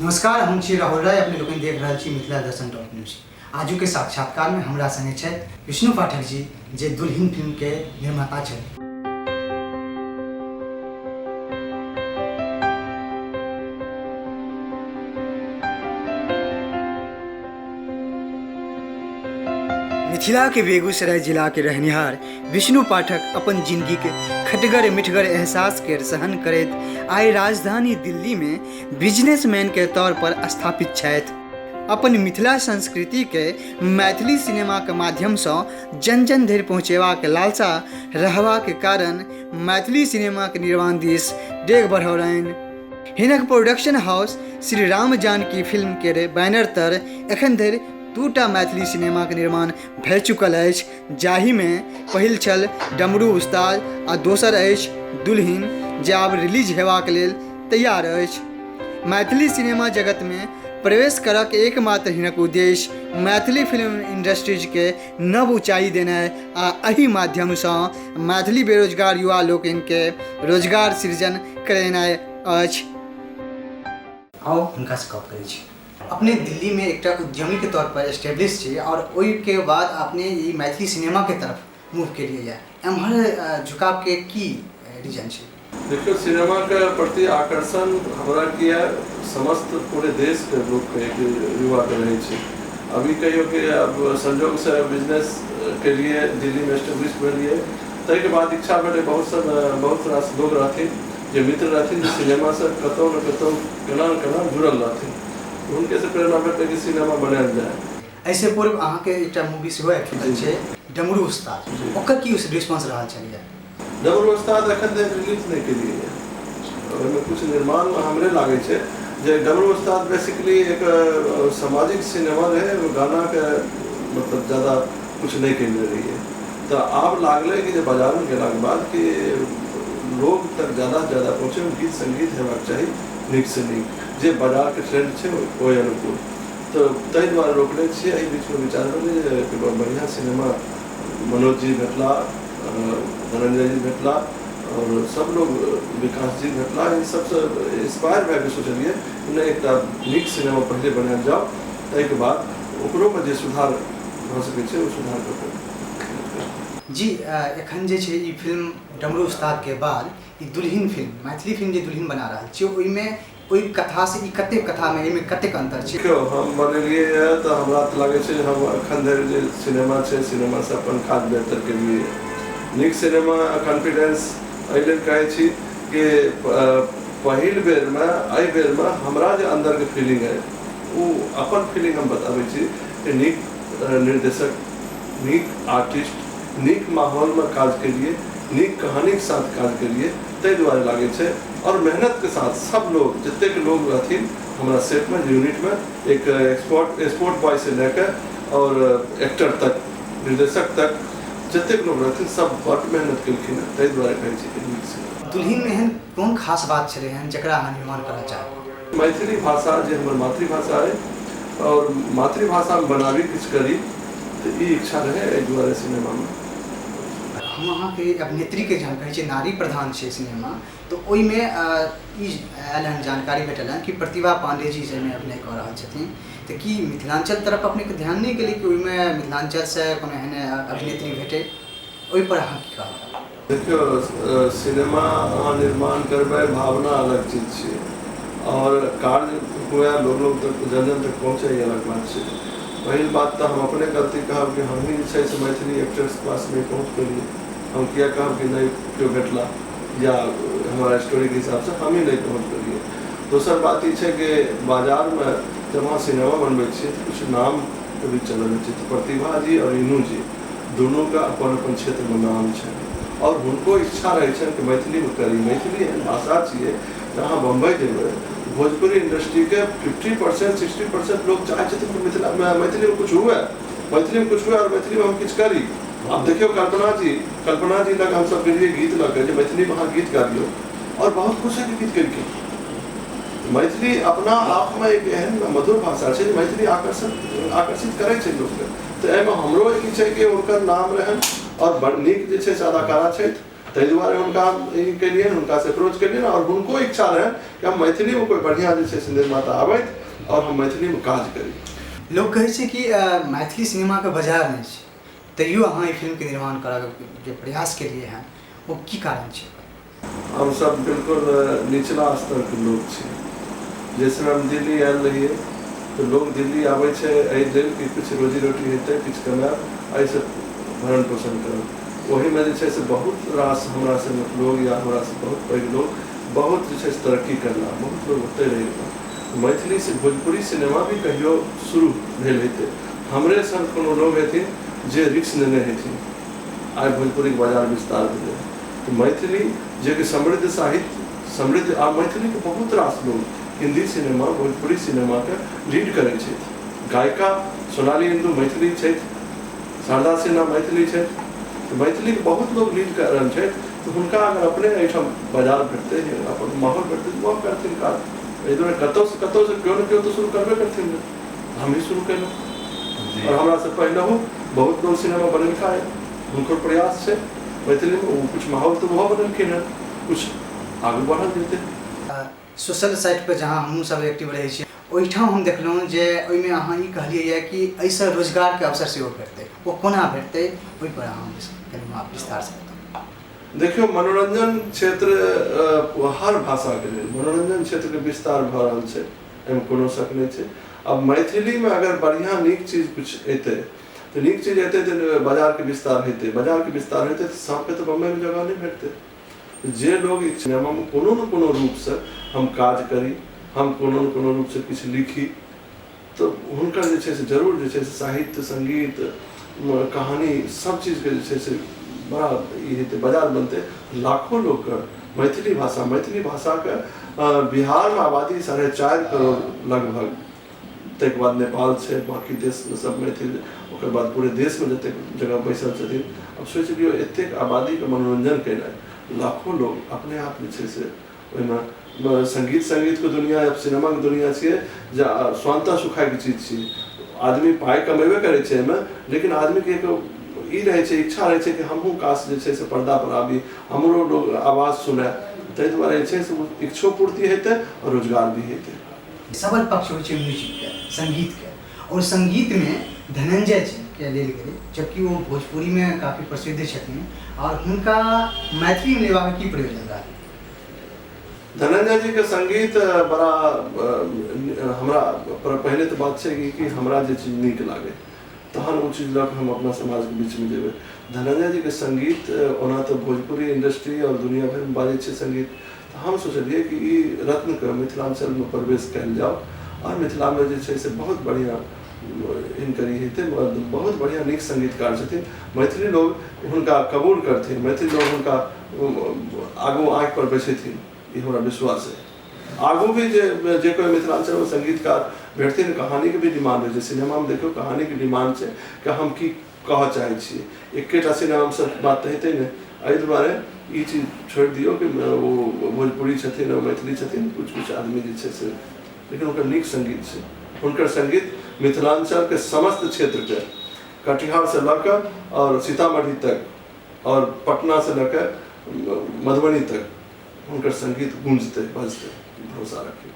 नमस्कार, हम छी राहुल राय। अपने लोग देख रहा छी मिथिला दर्शन टॉप न्यूज। आजू के साक्षात्कार में हमरा संगे छथि विष्णु पाठक जी, जे दुल्हिन फिल्म के निर्माता छथि। मिथिला के बेगूसराय जिला के रहनिहार विष्णु पाठक अपन जिंदगी के खटगर मिठगर एहसास के सहन करैत आइ राजधानी दिल्ली में बिजनेसमैन के तौर पर स्थापित छथि। अपन मिथिला संस्कृति के मैथिली सिनेमा के माध्यम से जन जन धरि पहुँचेबाक लालसा रहबा के कारण मैथिली सिनेमा के निर्माण दिस डेग बढ़ौलनि। हिनक production house Shri Ram Janaki films के बैनर तर एखन धरि 2टा मैथिली सिनेमा के निर्माण भऽ चुकल अछि, जाहि में पहिल छल डमरू उस्ताद आ दोसर अछि दुल्हिन, जे आब रिलीज हेबाक लेल तैयार अछि। मैथिली सिनेमा जगत में प्रवेश करक एकमात्र हिनक उद्देश्य मैथिली फिल्म इंडस्ट्रीज के नव ऊंचाई देनाइ आ एहि माध्यम से मैथिली बेरोजगार युवा लोकनि के रोजगार सृजन करेनाइ अछि। आओ हुनका से गप करै छी। अपने दिल्ली में एक उद्यमी के तौर पर एस्टेब्लिश छे और ओहि के बाद अपने ये मैथिली सिनेमा के तरफ मूव के लिए एम्हर झुकाव के की रीजन छे? देखियो, सिनेमा के प्रति आकर्षण हमरा किया समस्त पूरे देश के लोग के युवा के रहे छे। अभी कहियो कि अब संजोग से बिजनेस के लिए दिल्ली में एस्टेब्लिश भेलिए, तै के बाद इच्छा भेले बहुत रास लोग रहथिन जे मित्र रहथिन सिनेमा से कतौ न कतौ केना न केना जुड़ल रहथिन। उनके से प्रेरणा भेटल कि सिनेमा बनायल जाए। ऐसे पूर्व अहाँ के एकटा मूवी सेहो आबि छे डमरू उस्ताद, ओकर की रिस्पांस रहल छलिए? डमरू उस्ताद एखन तक रिलीज नहीं केलिए है, ओहिमे कुछ निर्माण हमरे लागे छे जे डमरू उस्ताद बेसिकली एक सामाजिक सिनेमा रहे, गाना के मतलब ज्यादा कुछ नहीं केने रही है। तो आब लागले कि जे बाजार में गेला के बाद कि लोग तक ज्यादा से ज्यादा पहुँचे, गीत संगीत हेबाक चाही नीक से नीक, जे बाजार के ट्रेंड छे ओहि अनुकूल। तो ताहि दुआरे रोकले छिए। एहि बीच में विचार भेलै जे बढ़िया सिनेमा मनोज जी भेटला, धनंजय जी भेटला और सब लोग, विकास जी भेटला, इन सबसे इंस्पायर भए के सोचलिए नहि एकटा नीक सिनेमा पहले बनायल जाओ, ताहि के बाद ओकरो में जे सुधार भ सकै छै ओ सुधार कर जी। एखन जे छे ई फिल्म डमरू उस्ताद के बाद ई दुल्हिन फिल्म, मैथिली फिल्म जे दुल्हिन बना रहल छी, ओहि में ओहि कथा से ई कते कथा में एमे कतेक अंतर छै? देखियो, हम बनेलिए तो हमरा तो लागे छे हम अखन धरि जे सिनेमा छे, सिनेमा से अपन काज बेहतर केलिए। नीक सिनेमा कॉन्फिडेंस एहि कहे छी कि पहिल बेर में एहि बेर में हमरा जे अंदर के फीलिंग है वो अपन फीलिंग हम बताबै छी कि नीक निर्देशक, नीक आर्टिस्ट, नीक माहौल में काज के लिए, नीक कहानी के साथ काज के लिए तै दुआरे लागे छे। और मेहनत के साथ सब लोग जितने के लोग रहथिन हमारा सेट में, यूनिट में, एक एक्सपोर्ट बॉय से लेकर और एक्टर तक, निर्देशक तक जितने के लोग रहथिन सब बहुत मेहनत केलखिन। तै दुआरे कहै छी कि दुल्हिन में एहन कोन खास बात छले हन जकरा अहाँ निर्माण करना चाहब? मैथिली भाषा जे हमर मातृभाषा है और मातृभाषा में बनाबी किछ करी, तो ई इच्छा रहे। एहि दुआरे सिनेमा में हम अहाँ के अभिनेत्री के जानकारी छे, नारी प्रधान छे सिनेमा, तो ओहि में ई आयल हन जानकारी भेटल हन कि प्रतिभा पांडे जी से अभिनय कर रहल छथिन। तो कि मिथिलांचल तरफ अपने के ध्यान नहीं केली कि ओहि में मिथिलांचल से कोनो एहन अभिनेत्री भेटे? ओहि पर अहाँ की कहब? देखियो, सिनेमा निर्माण करबै भावना अलग चीज छे और कार्य हुए लोग तक जन जन तक पहुँचे अलग बात छे। पहिल बात तो हम अपने गलती कहब कि हम ही छै से मैथिली एक्टर्स पास नहीं पहुँच पेलिए। हम किया कहब कि नहीं क्यों भेटला, या हमारा स्टोरी के हिसाब से हम ही नहीं पहुँच पेलिए। दोसर बात ये कि बाजार में जब वहाँ सिनेमा बनबै छिए तो कुछ नाम के भी चलल छै। तो प्रतिभा जी और इनू जी दोनों का अपन अपन क्षेत्र में नाम है और उनको इच्छा रहे छन कि मैथिली में करी। मैथिली एहन भाषा छिए जहाँ बम्बई जेबै भोजपुरी इंडस्ट्री के 50% 60% लोग चाहे छथिन कि मिथिला में मैथिली में कुछ हुए, मैथिली में कुछ हुए और मैथिली में हम कुछ करी। अब देखियो कल्पना जी लग हम सब गेलिए गीत लग जे मैथिली में गीत गाबियो और बहुत खुश है कि गीत करके। मैथिली अपना आप में एक एहन मधुर भाषा है, मैथिली आकर्षित करे छे लोग के। तो एमे हमरो ई छै कि उनकर नाम रहन और बड़ नीक जे छै से अदाकारा छै ताहि दुआरे हुनका ई केलिए, हुनका से अप्रोच केलिए और हुनको इच्छा रहे कि हम मैथिली में कोई बढ़िया जे छै से निर्माता आबैत और हम मैथिली में काज करी। लोग कहै छै कि मैथिली सिनेमा के बाजार नहीं छै, तैयो अहाँ ई फिल्म के निर्माण करऽ के प्रयास केलिए हैं, वो की कारण छै? हम सब बिल्कुल निचला स्तर के लोग छी। जैसे हम दिल्ली आयल रहिए तो लोग दिल्ली आबै छै एहि लेल कि किछु रोजी रोटी हेतै, किछु कमाएब, एहिसँ भरण पोषण करब। ओहीमे जे छै से बहुत रास हमरा से लोग या हमरा से बहुत पैघ लोग बहुत जे छै से तरक्की करला, बहुत लोग ओतै रहि गेला। मैथिली से भोजपुरी सिनेमा भी कहियो शुरू भेल हेतै, हमरे सन कोनो लोग हेथिन जे रिस्क लेने हेथिन, आइ भोजपुरी के बाजार विस्तार भेलै। तो मैथिली जे कि समृद्ध साहित्य, समृद्ध आ मैथिली के बहुत रास लोग हिंदी सिनेमा, भोजपुरी सिनेमा के लीड करै छै। गायिका सोनाली इंदु मैथिली छै, शारदा सिन्हा मैथिली छै, तो मैथिली के बहुत लोग लीड कर रहल छै। तो हुनका अगर अपने एहिठाम बाजार भेटतै, अपन माहौल भेटतै तो वह करथिन काज। एहि दुआरे कतौ से केओ ने केओ तो शुरू करबे करथिन। हम ही शुरू केलहुँ और हमरा से पहिलहु बहुत लोग सिनेमा बनेलका है, हुनकर प्रयास छै मैथिली में कुछ माहौल तो वह बनेलखिन है, कुछ आगू बढ़ल जेतै। सोशल साइट पर जहाँ हमहूँ सब एक्टिव रहै छियै, ओहिठाम हम देखलहुँ जे ओहिमे अहाँ ई कहलियै कि एहिसँ रोजगारके अवसर सेहो भेटतै, ओ कोना भेटतै, ओहि पर अहाँ कनि विस्तार से बताउ। देखियो, मनोरंजन क्षेत्र हर भाषा के लेल मनोरंजन क्षेत्र के विस्तार भऽ रहल छै, एहिमे कोनो शक नहीं छै। अब मैथिली में अगर बढ़िया नीक चीज कुछ एतै तो नीक चीज एतै तो बाजार के विस्तार हेतै, बाजार के विस्तार हेतै तो सबके तो बम्बई में जगह नहीं भेटतै। जे लोग इस सिनेमा में कोनो न कोनो रूप से हम काज करी, हम कोनो न कोनो रूप से किछु लिखी, तो हुनकर जे छै से जरूर जे छै से साहित्य, संगीत, कहानी सब चीज के जे छै से बड़ा ई हेतै, बाजार बनतै। लाखों लोग के मैथिली भाषा के बिहार में आबादी 4.5 करोड़ लगभग, तक बाद नेपाल छै, बाकी देश में सब मैथिल, ओकर बाद पूरे देश में जते जगह बैसल छथिन। अब सोच लियो एतेक आबादी के मनोरंजन केनाइ, लाखों लोग अपने आप जे छै से ओहिमे संगीत के दुनिया, अब सिनेमा के दुनिया छियै जे स्वांतः सुखाय के चीज छियै। आदमी पाइ कमेबे करै छै एहिमे, लेकिन आदमी के एक ई रहै छै, इच्छा रहै छै कि हमहूँ काश जे छै से पर्दा पर आबी, हमरो लोग आवाज सुने। ताहि दुआरे जे छै से इच्छो पूर्ति हेतै और रोजगार भी हेतै। सबल पक्ष होइ छै म्यूजिक के, संगीत के, और संगीत में धनंजय जी के लेल गेलै, जबकि वो भोजपुरी में काफ़ी प्रसिद्ध छथिन, और हुनका मैथिली में लेबाक की प्रयोजन रहलै? धनंजय जी के संगीत बड़ा हमरा पहले तो बात छै कि हमरा जे चीज नीक लागे तहन वो चीज लग हम अपना समाज के बीच में जेबै। धनंजय जी के संगीत ओना तो भोजपुरी इंडस्ट्री और दुनिया भर में बाजै छै संगीत, तो हम सोचलिए कि ई रत्न के मिथिलांचल में प्रवेश कयल जाओ और मिथिला में जे छै से बहुत बढ़िया हिनकर ई हेतै, बहुत बढ़िया नीक संगीतकार छथिन। मैथिली लोग हुनका कबूल करथिन, मैथिली लोग हुनका आगू आँखि पर बैसेथिन, ई हमरा विश्वास है। आगू भी जे कोई मिथिलांचल में संगीतकार भेटथिन, कहानी के भी डिमांड है। सिनेमा में देखियो कहानी के डिमांड छै कि हम की कह चाहे छियै, एकेटा सिनेमा में सब बात हेतै ने। एहि दुआरे ई चीज छोड़ दियो कि वो भोजपुरी छथिन और मैथिली छथिन, कुछ आदमी जे छै से, लेकिन उनकर नीक संगीत छै। उनकर संगीत मिथिलांचल के समस्त क्षेत्र के, कटिहार से लकर और सीतामढ़ी तक और पटना से लकर मधुबनी तक उनकर संगीत गूंजते बजते, भरोसा रखिए।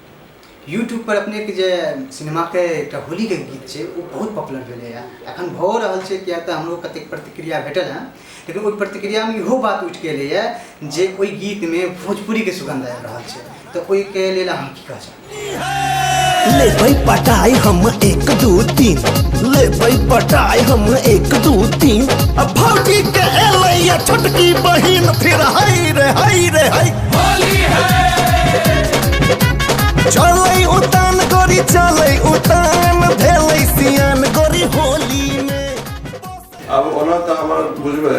यूट्यूब पर अपने के जे सिनेमा के एकटा होली के गीत छै वो बहुत पॉपुलर भेलै है, एखन भऽ रहल छै, किया तऽ हमरो कतेक प्रतिक्रिया भेटल है, लेकिन ओहि प्रतिक्रिया में इहो बात उठि के एलै है जे ओहि गीत में भोजपुरी के सुगंध आबि रहल छै, तो ओहि के लेल अहाँ की कहै छी? लेबै पटाई हम 1 2 3, लेबै पटाई हम 1 2 3, अब भौजी के एलै छोटकी बहिन, फिर हाय रे हाय होली है। चलै उतान गोरी, चलै उतान, भेलै सियान गोरी होली में। अब ओना तो हमार बुझबे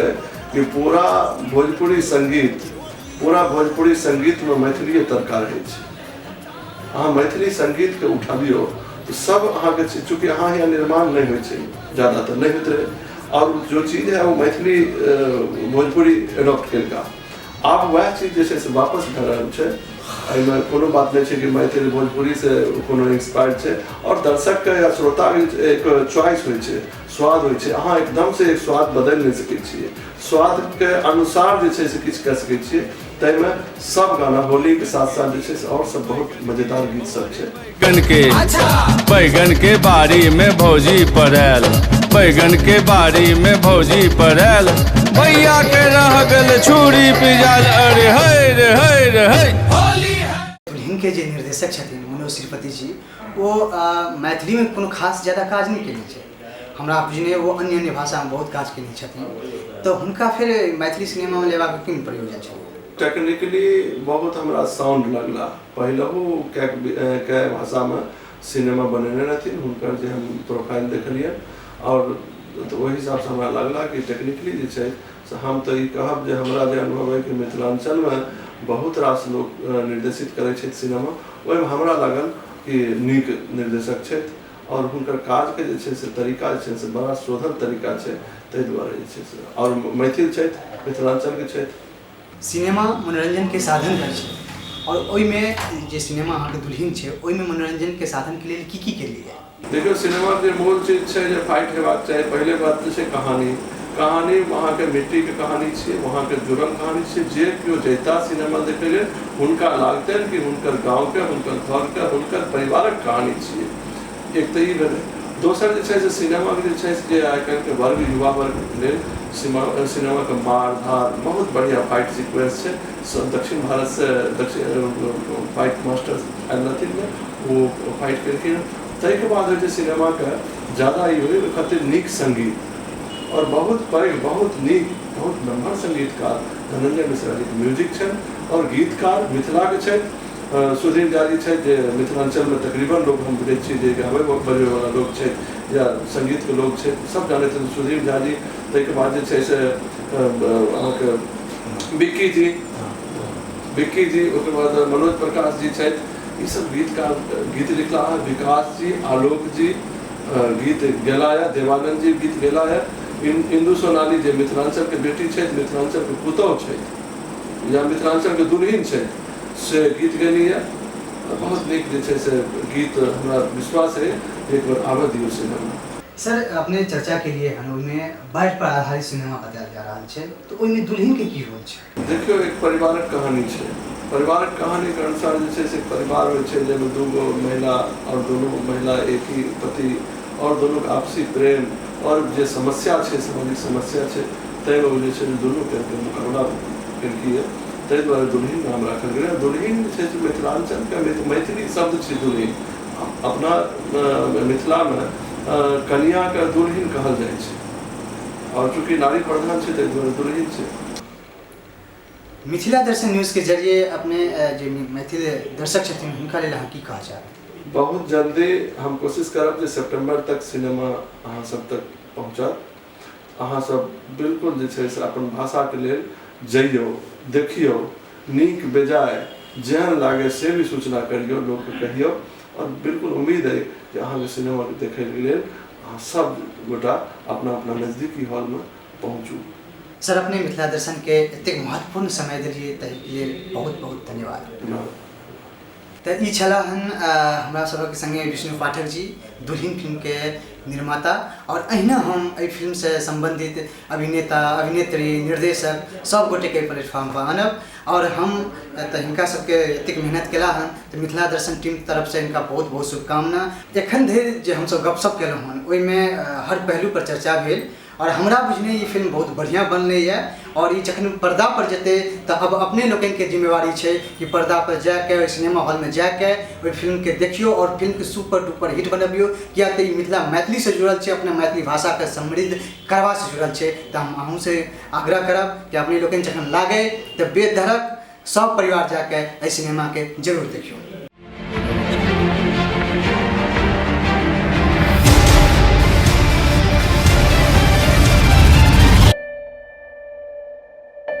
कि पूरा भोजपुरी संगीत में मैथिली तड़का रहे छै। अहाँ मैथिली संगीत के उठाबियो तो सब अहाँ के, चूँकि अहाँ यहाँ निर्माण नहीं होइ छै, ज़्यादातर नहीं होते रहे, और जो चीज़ है वो मैथिली भोजपुरी एडॉप्ट केलका। आब वह चीज जे छै से वापस भऽ रहल छै। एहिमे कोनो बात नहीं है कि मैथिली भोजपुरी से कोनो इंस्पायर्ड है और दर्शक के या श्रोता के एक चॉइस हो स्वाद हो अहाँ एकदम से एक स्वाद बदल नहीं सकै छियै। स्वाद के अनुसार जे छै से किछु कऽ सकै छियै। तैमे सब गाना होली के साथ साथ जे छै से और सब बहुत मजेदार गीत सब छै। बैगन के बारी में भौजी पड़ल, बैगन के बारी में भौजी पड़ल, भैया के रह गल छुरी पिजाल, अरे हे रे हे रे हे। दुल्हिन के जे निर्देशक छथिन मनोज श्रीपति जी वो मैथिली में कोनो खास ज़्यादा काज नहीं केने छै। हमरा बुझने वो अन्य अन्य भाषा में बहुत काज केने छथिन तो हुनका फिर मैथिली सिनेमा में लेबाक की प्रयोजन छै? टेक्निकली बहुत हमरा साउंड लगला। पहलहू कै भाषा में सिनेमा बनेने रहथिन हुनकर जे हम प्रोफाइल देखलिए और तो वही हिसाब से हमरा लगला कि टेक्निकली जे छै से हम तो ई कहब जे हमरा जे अनुभव है कि मिथिलांचल में बहुत रास लोग निर्देशित करै छै सिनेमा, ओहिमे हमरा लागल कि नीक निर्देशक छथि और हुनकर काज के जे छै से तरीका जे छै से बड़ा शोधल तरीका छै। ताहि दुआरे जे छै से और मैथिल छथि, मिथिलांचल के छथि। सिनेमा मनोरंजन के साधन रहै छै और ओहिमे जे सिनेमा अहाँके दुल्हिन छै ओहिमे मनोरंजन के साधन के लिए की केलिए? देखियो सिनेमा के मूल चीज है जो फाइट हेबाक चाही। पहले बात है कहानी। कहानी वहाँ के मिट्टी के कहानी है, वहाँ के जुड़ल कहानी है। जे क्यों जैता सिनेमा देखे लेल हुनका लागते कि हुनकर गाँव के, हुनकर घर के, हुनकर परिवारक कहानी है। एक तो ई भेलै। दोसर जे छै से सिनेमा के जे छै से आइ काल्हि के वर्ग युवा वर्ग लेल सिनेमा के मार धार बहुत बढ़िया फाइट सीक्वेंस है। दक्षिण भारत से दक्षिण फाइट मास्टर आयल रहथिन वो फाइट केलखिन। ताहिके बाद जे सिनेमा के ज़्यादा ई होय खातिर नीक संगीत और बहुत पैघ बहुत नीक बहुत नम्हर संगीतकार धनंजय मिश्रा जी के म्यूजिक छनि और गीतकार मिथिला के छथि सुधीर झा जी छै जे मिथिलांचल में तकरीबन लोग हम बुझे छी जे गावे बजे वाला लोग छै या संगीत के लोग छै सब जाने थे सुधीर झा जी। ताहिके बाद जे छै से अहाँके बिक्की जी ओकर बाद मनोज प्रकाश जी छथि। ई सब गीतकार गीत लिखला है। विकास जी, आलोक जी गीत गेला है, देवानंद जी गीत गेला है। इंदु सोनाली जे मिथिलांचल के बेटी छै, मिथिलांचल के पुतौह छै या मिथिलांचल के दुल्हिन छै से गीत गेली है। बहुत नीक जे छै से गीत हमरा विश्वास है एक बार आबऽ दियौ सिनेमा। सर अपने चर्चा के लिए में बाढ़ पर आधारित सिनेमा बताया जा रहा है तो ओहिमे दुल्हिन के की रोल छै? देखियो एक परिवारक कहानी छै। परिवारक कहानी के अनुसार जे छै से परिवार में छै जाहिमे दूगो महिला और दोनों महिला एक ही पति और दोनों के आपसी प्रेम और जे समस्या छै सामाजिक समस्या छै ताहिमे जे छै दुनू के मुकाबला केलकै। ताहि दुआरे दुल्हिन नाम राखल गेलै। दुल्हिन जे छै से मिथिलांचल के मैथिली शब्द छै दुल्हिन। अपना मिथिला में कन्या के दुल्हिन कहल जाइ छै और चूँकि नारी प्रधान छै ताहि दुआरे दुल्हिन छै। मिथिला दर्शन न्यूज़ के जरिए अपने जो मैथिल दर्शक छथिन हुनका लेल अहाँ की कहऽ चाहब? बहुत जल्दी हम कोशिश करब जे सितंबर तक सिनेमा अहाँ सब तक पहुँचत। अहाँ सब बिल्कुल जे छै से अपन भाषा के लेल जइयो देखियो नीक बेजाय जेहन लागे से भी सूचना करियो लोग के कहियो और बिल्कुल उम्मीद है कि अहाँ के सिनेमा देखे के लेल अहाँ सब गोटा अपना अपना नजदीकी हॉल में पहुँचू। सर अपने मिथिला दर्शन के एतेक महत्वपूर्ण समय दिलिए ताहि लेल बहुत बहुत धन्यवाद। तो ई छला हन हमरा सबके संगे विष्णु पाठक जी दुल्हिन फिल्म के निर्माता और अहिना हम एहि फिल्म से संबंधित अभिनेता अभिनेत्री निर्देशक सब गोटे के प्लेटफॉर्म पर आनब और हम तो हिनका सबके एतेक मेहनत केला हन तो मिथिला दर्शन टीम तरफ से इनका बहुत बहुत शुभकामना। एखन धरि जे हमसब गपशप केलहुँ हन ओहिमे हर पहलू पर चर्चा भेल और हमरा बुझने ये फिल्म बहुत बढ़िया बनलै है और ये जखन पर्दा पर जेते तो अब अपने लोगन के जिम्मेवारी है कि पर्दा पर जाके सिनेमा हॉल में जाके ओहि फिल्म के देखियो और फिल्म के सुपर डुपर हिट बनबियो। किया तो मिथिला मैथिली से जुड़ल है, अपने मैथिली भाषा के समृद्ध करवा से जुड़ल है। तो हम अहूँ से आग्रह करब कि अपने लोगन जखन लागे तो बेधड़क सब परिवार जाके एहि सिनेमा के जरूर देखियो।